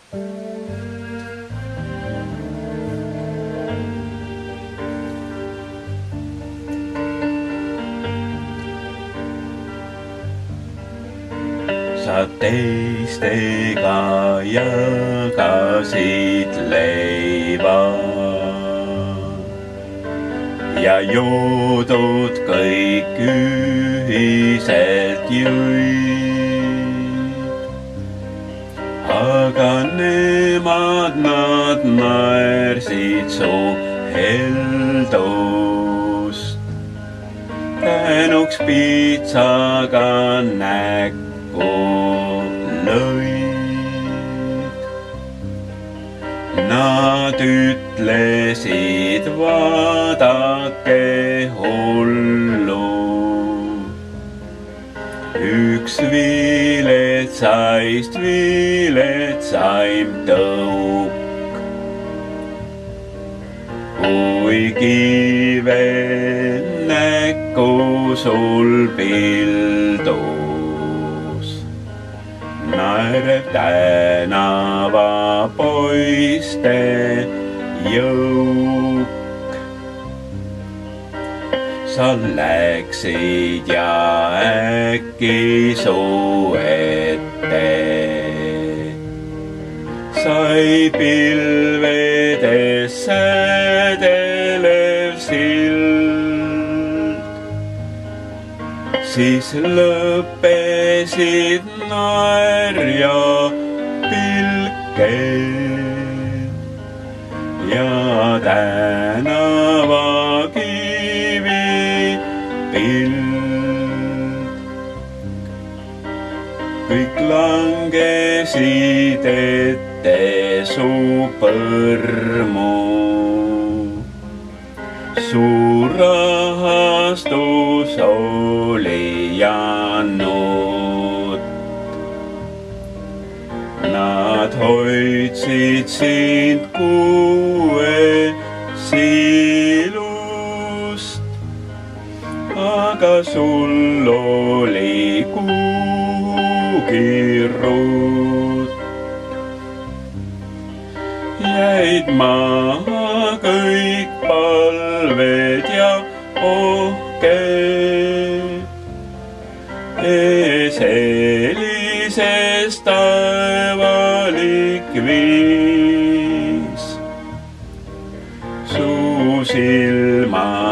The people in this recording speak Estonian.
Sa teistega jagasid leiva ja joodud kõik ühiselt jõid. Aga nad naersid su heldust, tänuks piitsaga näkku lõid. Nad ütlesid, vaadake hullu, üks viletsaist viletsaim tõuk. Kui kive näkku sul pildus, naereb tänava poiste jõuk. Sa läksid ja äkki su ette sai pilvedes sädelev sild. Siis lõppesid naer ja pilked ja tänava kõik langesid ette su põrmu. Suur rahastus oli jäänud. Nad hoidsid sind kuue silust, aga sul oli kuugirut. Jäid maha kõik palved ja ohked, ees helises taevalik viis. Su silmad